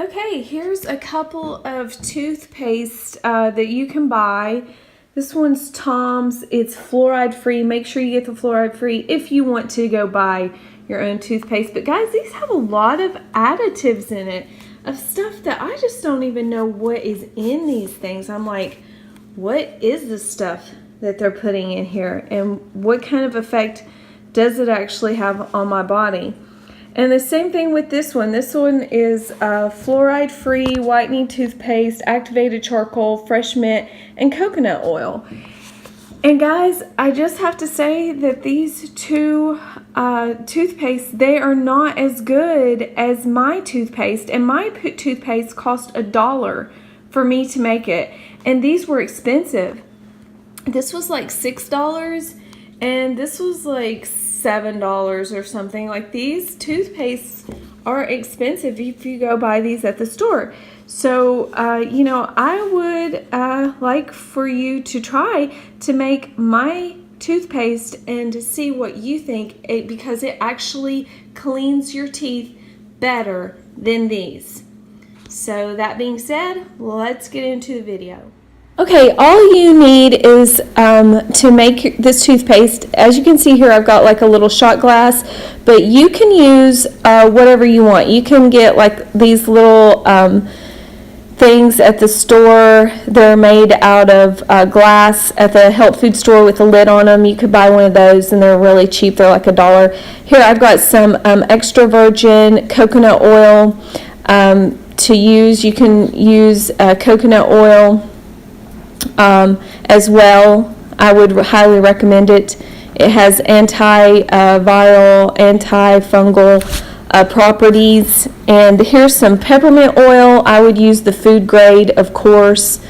Okay, here's a couple of toothpaste that you can buy. This one's Tom's. It's fluoride free. Make sure you get the fluoride free if you want to go buy your own toothpaste. But guys, these have a lot of additives in it, of stuff that I just don't even know what is in these things. I'm like, what is the stuff that they're putting in here, and what kind of effect does it actually have on my body? And the same thing with this one. This one is fluoride-free whitening toothpaste, activated charcoal, fresh mint, and coconut oil. And guys, I just have to say that these two toothpastes, they are not as good as my toothpaste. And my toothpaste cost $1 for me to make it. And these were expensive. This was like $6, and this was like $7 or something. Like, these toothpastes are expensive if you go buy these at the store. So you know, I would like for you to try to make my toothpaste and to see what you think, because it actually cleans your teeth better than these. So that being said, let's get into the video. Okay, all you need is to make this toothpaste. As you can see here, I've got like a little shot glass, but you can use whatever you want. You can get like these little things at the store. They're made out of glass at the health food store with a lid on them. You could buy one of those, and they're really cheap. They're like $1. Here I've got some extra virgin coconut oil to use. You can use coconut oil as well. I would highly recommend it. It has antiviral, antifungal properties. And here's some peppermint oil. I would use the food grade, of course,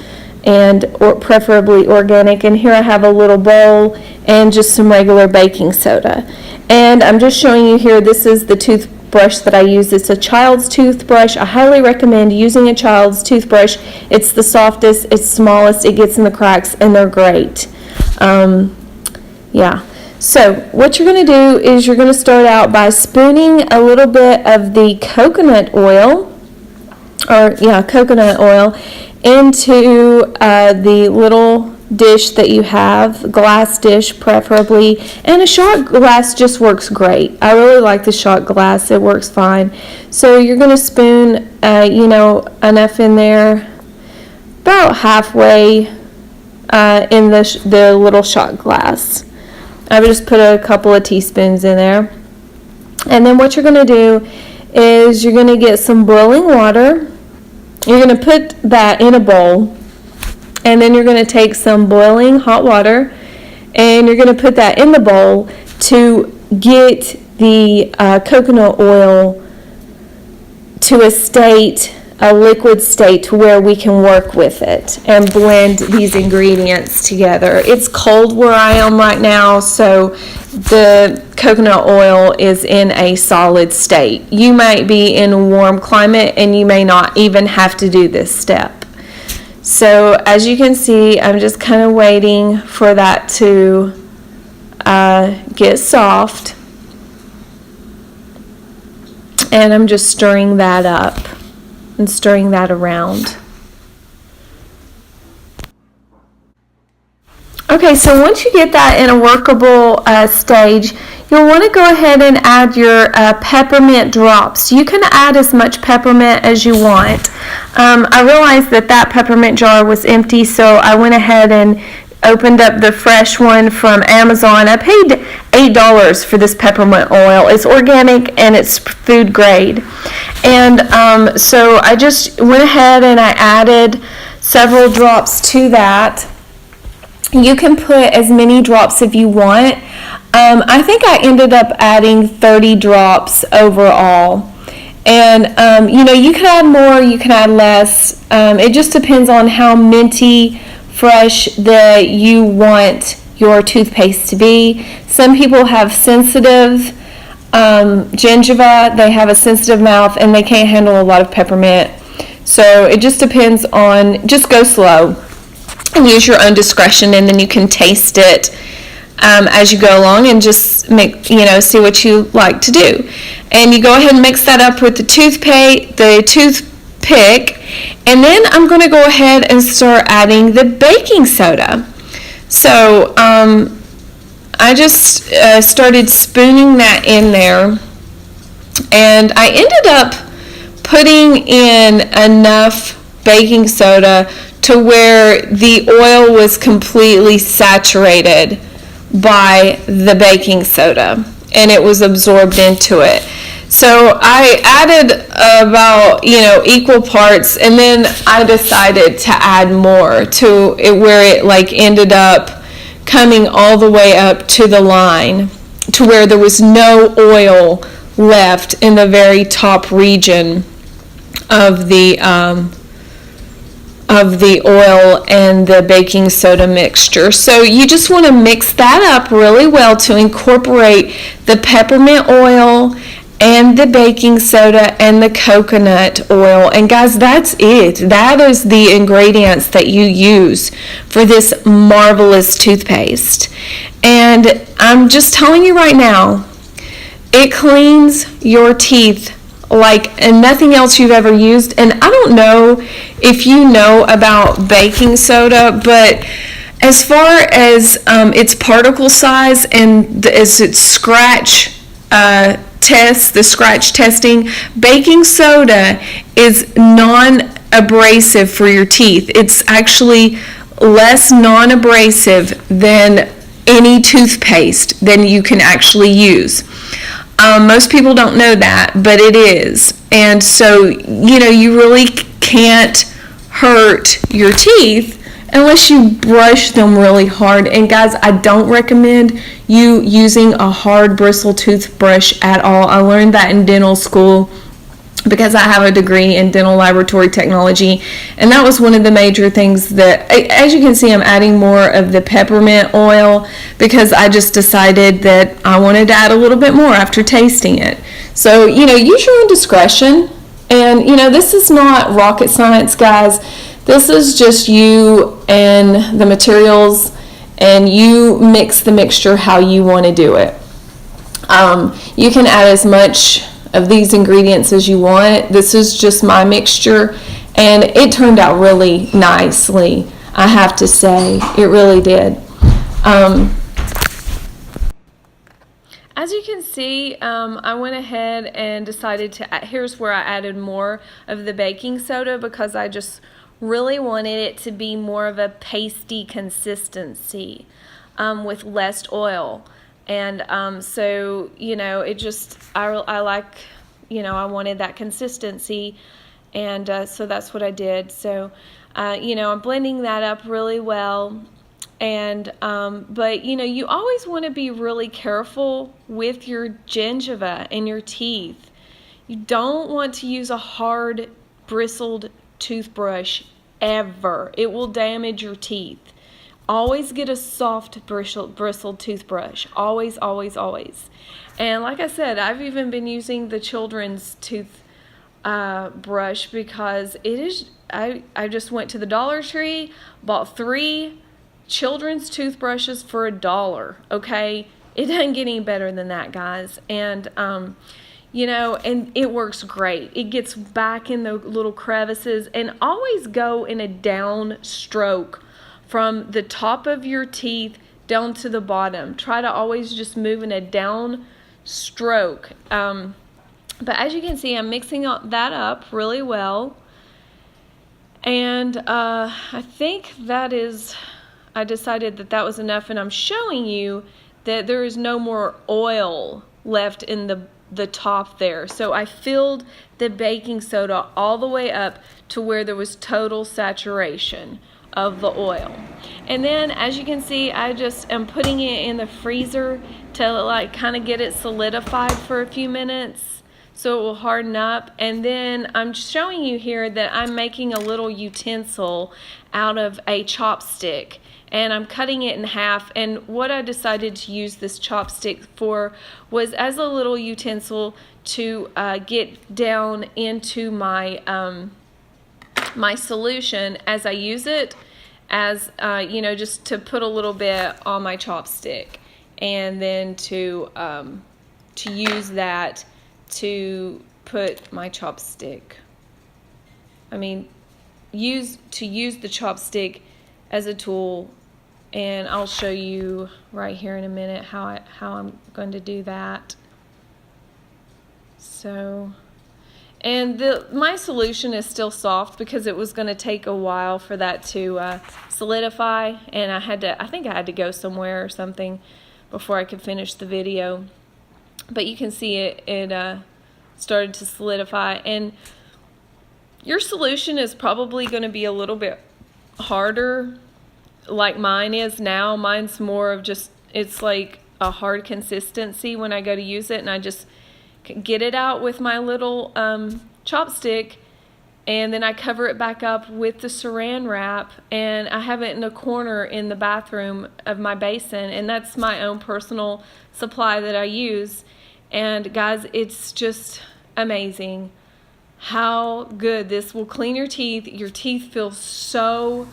or preferably organic. And here I have a little bowl and just some regular baking soda. And I'm just showing you here, this is the toothbrush that I use. It's a child's toothbrush. I highly recommend using a child's toothbrush. It's the softest, it's smallest, it gets in the cracks, and they're great. Yeah. So what you're going to do is you're going to start out by spooning a little bit of the coconut oil, into the little dish that you have, glass dish preferably, and a shot glass just works great. I really like the shot glass, it works fine. So you're going to spoon enough in there, about halfway in the little shot glass. I would just put a couple of teaspoons in there. And then what you're going to do is you're going to get some boiling water. You're going to put that in a bowl. And then you're going to take some boiling hot water, and you're going to put that in the bowl to get the coconut oil to a liquid state to where we can work with it and blend these ingredients together. It's cold where I am right now, so the coconut oil is in a solid state. You might be in a warm climate and you may not even have to do this step. So as you can see, I'm just kind of waiting for that to get soft, and I'm just stirring that up and stirring that around. Okay, so once you get that in a workable stage, you'll want to go ahead and add your peppermint drops. You can add as much peppermint as you want. I realized that peppermint jar was empty, so I went ahead and opened up the fresh one from Amazon. I paid $8 for this peppermint oil. It's organic and it's food grade. And so I just went ahead and I added several drops to that. You can put as many drops if you want. I think I ended up adding 30 drops overall. And, you can add more, you can add less. It just depends on how minty, fresh that you want your toothpaste to be. Some people have sensitive gingiva. They have a sensitive mouth and they can't handle a lot of peppermint. So it just depends on, just go slow and use your own discretion, and then you can taste it as you go along and just see what you like to do. And you go ahead and mix that up with the toothpaste, the pick. And then I'm going to go ahead and start adding the baking soda. So I just started spooning that in there, and I ended up putting in enough baking soda to where the oil was completely saturated by the baking soda and it was absorbed into it. So I added about, equal parts, and then I decided to add more to it where it like ended up coming all the way up to the line to where there was no oil left in the very top region of the oil and the baking soda mixture. So you just want to mix that up really well to incorporate the peppermint oil and the baking soda and the coconut oil. And guys, that's it. That is the ingredients that you use for this marvelous toothpaste. And I'm just telling you right now, it cleans your teeth like nothing else you've ever used. And I don't know if you know about baking soda, but as far as its particle size and as its scratch the scratch testing, baking soda is non-abrasive for your teeth. It's actually less non-abrasive than any toothpaste than you can actually use. Most people don't know that, but it is. And so, you really can't hurt your teeth unless you brush them really hard. And guys, I don't recommend you using a hard bristle toothbrush at all. I learned that in dental school because I have a degree in dental laboratory technology, and that was one of the major things that, as you can see, I'm adding more of the peppermint oil because I just decided that I wanted to add a little bit more after tasting it. So, use your own discretion, and, this is not rocket science, guys. This is just you and the materials, and you mix the mixture how you want to do it. You can add as much of these ingredients as you want. This is just my mixture, and it turned out really nicely, I have to say. It really did. As you can see, I went ahead and decided here's where I added more of the baking soda because I just really wanted it to be more of a pasty consistency with less oil. And so, it just, I like, I wanted that consistency, and so that's what I did. So, I'm blending that up really well. And, but, you always want to be really careful with your gingiva and your teeth. You don't want to use a hard, bristled toothbrush ever. It will damage your teeth. Always get a soft bristled toothbrush. Always, always, always. And like I said, I've even been using the children's tooth brush because it is, I just went to the Dollar Tree, bought 3 children's toothbrushes for $1, okay? It doesn't get any better than that, guys. And, and it works great. It gets back in the little crevices, and always go in a down stroke from the top of your teeth down to the bottom. Try to always just move in a down stroke. But as you can see, I'm mixing that up really well. And I think I decided that was enough, and I'm showing you that there is no more oil left in the top there. So I filled the baking soda all the way up to where there was total saturation of the oil. And then, as you can see, I just am putting it in the freezer to kind of get it solidified for a few minutes so it will harden up. And then I'm showing you here that I'm making a little utensil out of a chopstick, and I'm cutting it in half. And what I decided to use this chopstick for was as a little utensil to get down into my my solution as I use it, as just to put a little bit on my chopstick, and then to use that to put my chopstick I mean, use the chopstick as a tool, and I'll show you right here in a minute how I'm going to do that. So, and my solution is still soft because it was going to take a while for that to solidify, and I think I had to go somewhere or something before I could finish the video. But you can see it started to solidify, and your solution is probably going to be a little bit harder like mine is now. Mine's more of just, it's like a hard consistency when I go to use it, and I just get it out with my little chopstick, and then I cover it back up with the saran wrap, and I have it in a corner in the bathroom of my basin, and that's my own personal supply that I use. And guys, it's just amazing how good this will clean your teeth. Your teeth feel so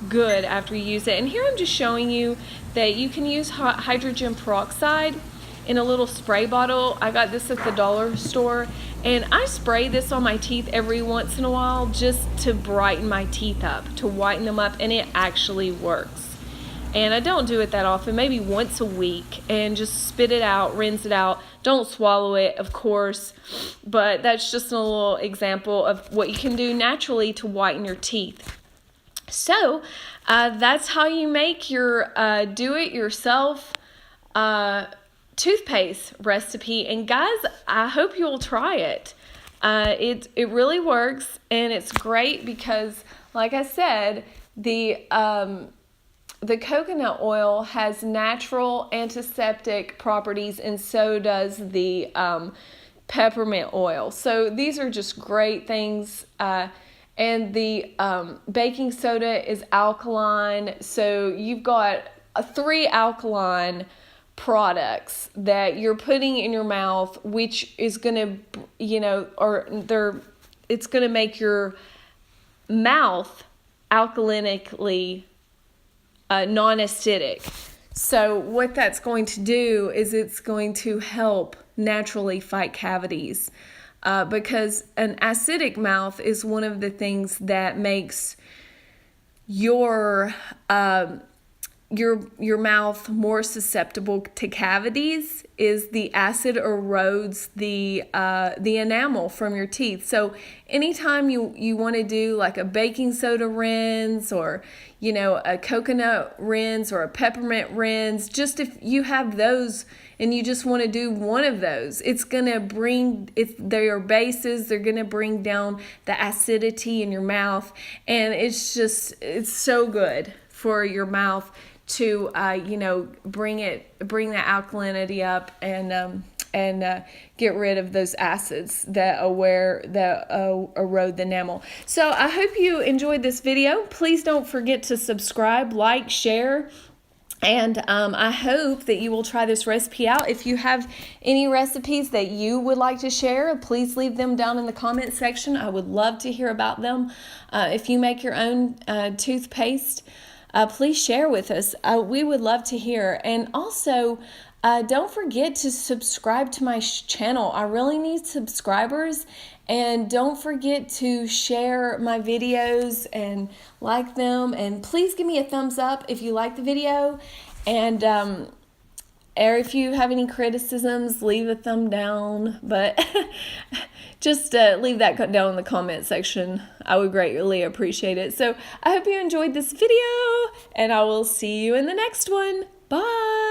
good after you use it. And here I'm just showing you that you can use hydrogen peroxide in a little spray bottle. I got this at the dollar store, and I spray this on my teeth every once in a while just to brighten my teeth up, to whiten them up, and it actually works. And I don't do it that often, maybe once a week, and just spit it out, rinse it out. Don't swallow it, of course, but that's just a little example of what you can do naturally to whiten your teeth. So that's how you make your do-it-yourself toothpaste recipe. And guys, I hope you'll try it. It really works, and it's great because, like I said, the coconut oil has natural antiseptic properties, and so does the peppermint oil. So these are just great things. And the baking soda is alkaline. So you've got 3 alkaline products that you're putting in your mouth, which is going to, it's going to make your mouth alkalinically non-acidic. So what that's going to do is it's going to help naturally fight cavities, because an acidic mouth is one of the things that makes your mouth more susceptible to cavities. Is the acid erodes the enamel from your teeth. So anytime you want to do like a baking soda rinse, or a coconut rinse, or a peppermint rinse, just if you have those and you just want to do one of those, it's gonna bring, if they're bases, they're gonna bring down the acidity in your mouth, and it's so good for your mouth to bring the alkalinity up and get rid of those acids that erode the enamel. So I hope you enjoyed this video. Please don't forget to subscribe, like, share, and I hope that you will try this recipe out. If you have any recipes that you would like to share, please leave them down in the comment section. I would love to hear about them. If you make your own toothpaste, please share with us. We would love to hear. And also, don't forget to subscribe to my channel. I really need subscribers. And don't forget to share my videos and like them. And please give me a thumbs up if you like the video. And or if you have any criticisms, leave a thumb down. But just leave that down in the comment section. I would greatly appreciate it. So I hope you enjoyed this video, and I will see you in the next one. Bye.